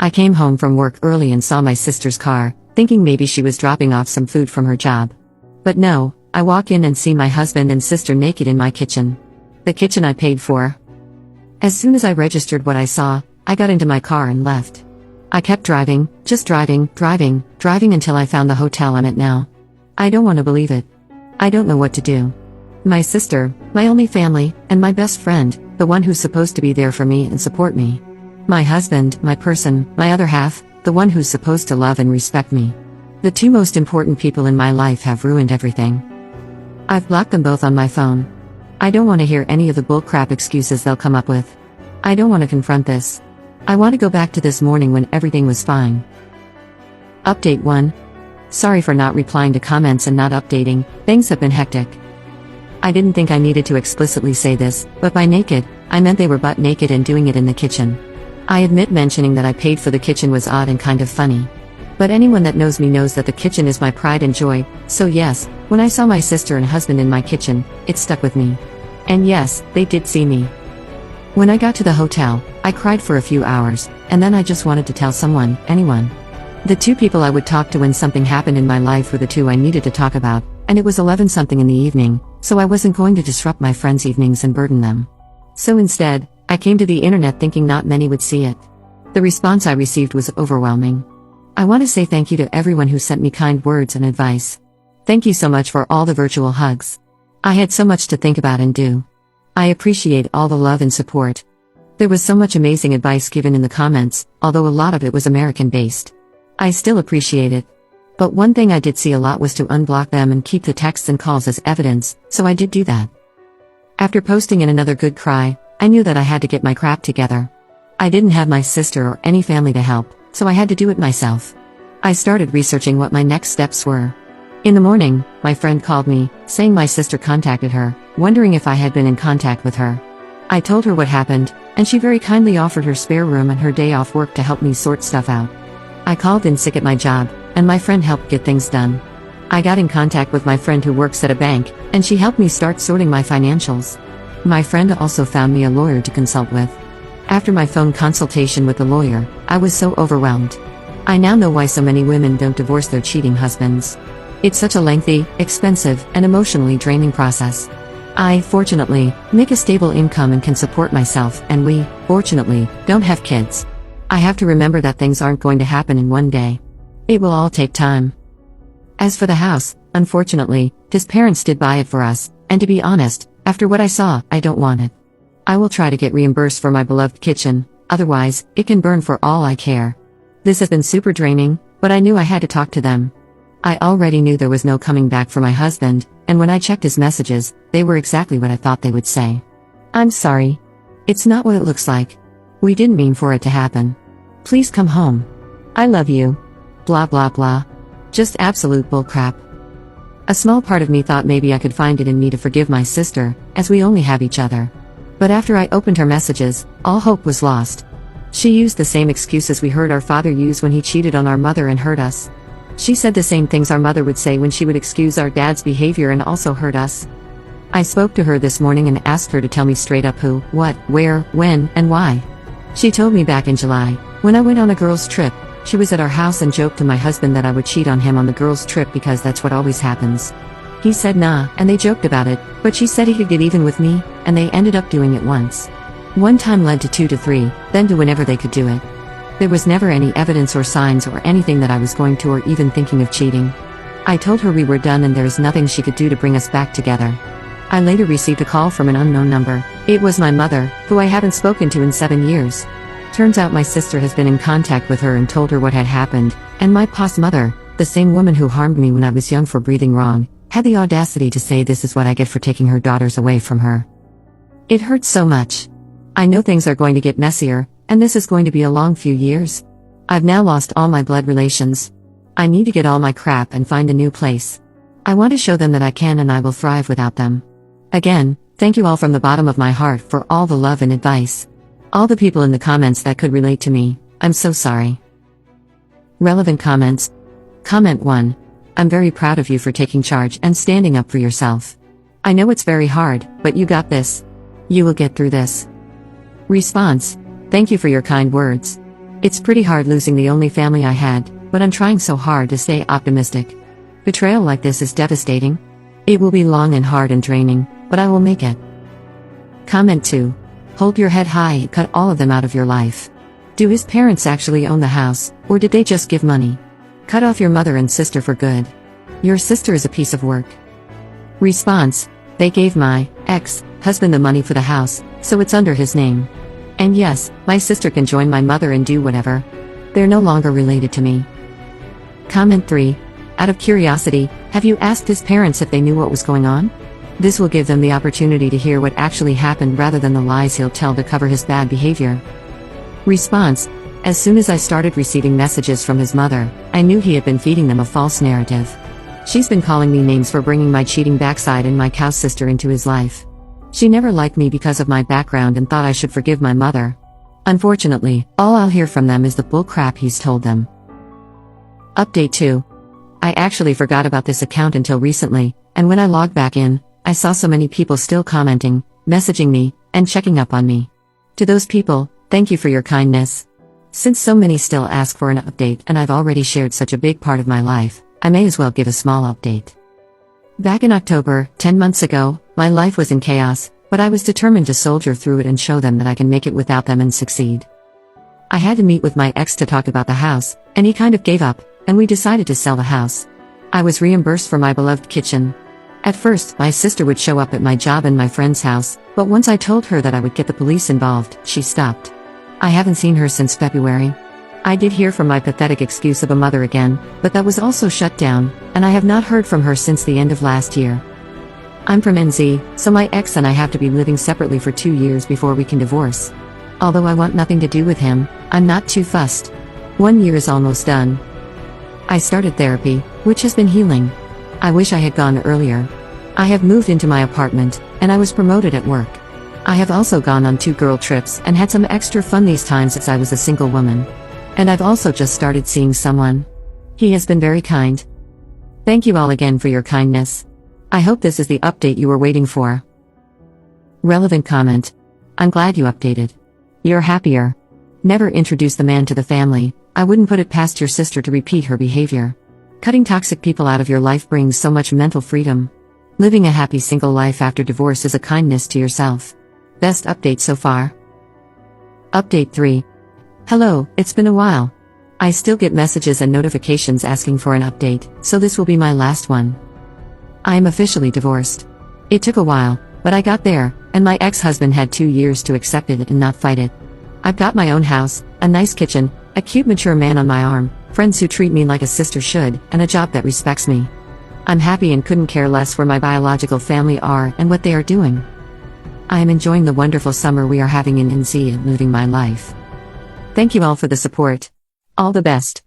I came home from work early and saw my sister's car, thinking maybe she was dropping off some food from her job. But no, I walk in and see my husband and sister naked in my kitchen. The kitchen I paid for. As soon as I registered what I saw, I got into my car and left. I kept driving, just driving until I found the hotel I'm at now. I don't want to believe it. I don't know what to do. My sister, my only family, and my best friend, the one who's supposed to be there for me and support me. My husband, my person, my other half, the one who's supposed to love and respect me. The two most important people in my life have ruined everything. I've blocked them both on my phone. I don't want to hear any of the bullcrap excuses they'll come up with. I don't want to confront this. I want to go back to this morning when everything was fine. Update 1. Sorry for not replying to comments and not updating, things have been hectic. I didn't think I needed to explicitly say this, but by naked, I meant they were butt naked and doing it in the kitchen. I admit mentioning that I paid for the kitchen was odd and kind of funny. But anyone that knows me knows that the kitchen is my pride and joy, so yes, when I saw my sister and husband in my kitchen, it stuck with me. And yes, they did see me. When I got to the hotel, I cried for a few hours, and then I just wanted to tell someone, anyone. The two people I would talk to when something happened in my life were the two I needed to talk about, and it was 11-something in the evening, so I wasn't going to disrupt my friends' evenings and burden them. So instead, I came to the internet thinking not many would see it. The response I received was overwhelming. I want to say thank you to everyone who sent me kind words and advice. Thank you so much for all the virtual hugs. I had so much to think about and do. I appreciate all the love and support. There was so much amazing advice given in the comments, although a lot of it was American-based. I still appreciate it. But one thing I did see a lot was to unblock them and keep the texts and calls as evidence, so I did do that. After posting in another good cry, I knew that I had to get my crap together. I didn't have my sister or any family to help, so I had to do it myself. I started researching what my next steps were. In the morning, my friend called me, saying my sister contacted her, wondering if I had been in contact with her. I told her what happened, and she very kindly offered her spare room and her day off work to help me sort stuff out. I called in sick at my job, and my friend helped get things done. I got in contact with my friend who works at a bank, and she helped me start sorting my financials. My friend also found me a lawyer to consult with. After my phone consultation with the lawyer, I was so overwhelmed. I now know why so many women don't divorce their cheating husbands. It's such a lengthy, expensive, and emotionally draining process. I, fortunately, make a stable income and can support myself, and we, fortunately, don't have kids. I have to remember that things aren't going to happen in one day. It will all take time. As for the house, unfortunately, his parents did buy it for us, and to be honest, after what I saw, I don't want it. I will try to get reimbursed for my beloved kitchen, otherwise, it can burn for all I care. This has been super draining, but I knew I had to talk to them. I already knew there was no coming back for my husband, and when I checked his messages, they were exactly what I thought they would say. I'm sorry. It's not what it looks like. We didn't mean for it to happen. Please come home. I love you. Blah blah blah. Just absolute bullcrap. A small part of me thought maybe I could find it in me to forgive my sister, as we only have each other. But after I opened her messages, all hope was lost. She used the same excuses we heard our father use when he cheated on our mother and hurt us. She said the same things our mother would say when she would excuse our dad's behavior and also hurt us. I spoke to her this morning and asked her to tell me straight up who, what, where, when, and why. She told me back in July, when I went on a girls' trip, she was at our house and joked to my husband that I would cheat on him on the girls' trip because that's what always happens. He said nah, and they joked about it, but she said he could get even with me, and they ended up doing it once. One time led to 2 to 3, then to whenever they could do it. There was never any evidence or signs or anything that I was going to or even thinking of cheating. I told her we were done and there is nothing she could do to bring us back together. I later received a call from an unknown number. It was my mother, who I haven't spoken to in 7 years. Turns out my sister has been in contact with her and told her what had happened, and my past mother, the same woman who harmed me when I was young for breathing wrong, had the audacity to say this is what I get for taking her daughters away from her. It hurts so much. I know things are going to get messier, and this is going to be a long few years. I've now lost all my blood relations. I need to get all my crap and find a new place. I want to show them that I can and I will thrive without them. Again, thank you all from the bottom of my heart for all the love and advice. All the people in the comments that could relate to me, I'm so sorry. Relevant comments. Comment 1. I'm very proud of you for taking charge and standing up for yourself. I know it's very hard, but you got this. You will get through this. Response. Thank you for your kind words. It's pretty hard losing the only family I had, but I'm trying so hard to stay optimistic. Betrayal like this is devastating. It will be long and hard and draining, but I will make it. Comment 2. Hold your head high and cut all of them out of your life. Do his parents actually own the house, or did they just give money? Cut off your mother and sister for good. Your sister is a piece of work. Response. They gave my ex-husband the money for the house, so it's under his name. And yes, my sister can join my mother and do whatever. They're no longer related to me. Comment 3. Out of curiosity, have you asked his parents if they knew what was going on? This will give them the opportunity to hear what actually happened rather than the lies he'll tell to cover his bad behavior. Response. As soon as I started receiving messages from his mother, I knew he had been feeding them a false narrative. She's been calling me names for bringing my cheating backside and my cow sister into his life. She never liked me because of my background and thought I should forgive my mother. Unfortunately, all I'll hear from them is the bull crap he's told them. Update 2. I actually forgot about this account until recently, and when I logged back in, I saw so many people still commenting, messaging me, and checking up on me. To those people, thank you for your kindness. Since so many still ask for an update and I've already shared such a big part of my life, I may as well give a small update. Back in October, 10 months ago, my life was in chaos, but I was determined to soldier through it and show them that I can make it without them and succeed. I had to meet with my ex to talk about the house, and he kind of gave up, and we decided to sell the house. I was reimbursed for my beloved kitchen. At first, my sister would show up at my job and my friend's house, but once I told her that I would get the police involved, she stopped. I haven't seen her since February. I did hear from my pathetic excuse of a mother again, but that was also shut down, and I have not heard from her since the end of last year. I'm from NZ, so my ex and I have to be living separately for 2 years before we can divorce. Although I want nothing to do with him, I'm not too fussed. 1 year is almost done. I started therapy, which has been healing. I wish I had gone earlier. I have moved into my apartment, and I was promoted at work. I have also gone on 2 girl trips and had some extra fun these times as I was a single woman. And I've also just started seeing someone. He has been very kind. Thank you all again for your kindness. I hope this is the update you were waiting for. Relevant comment. I'm glad you updated. You're happier. Never introduce the man to the family. I wouldn't put it past your sister to repeat her behavior. Cutting toxic people out of your life brings so much mental freedom. Living a happy single life after divorce is a kindness to yourself. Best update so far. Update 3. Hello, it's been a while. I still get messages and notifications asking for an update, so this will be my last one. I am officially divorced. It took a while, but I got there, and my ex-husband had 2 years to accept it and not fight it. I've got my own house, a nice kitchen, a cute mature man on my arm, friends who treat me like a sister should, and a job that respects me. I'm happy and couldn't care less where my biological family are and what they are doing. I am enjoying the wonderful summer we are having in NZ and living my life. Thank you all for the support. All the best.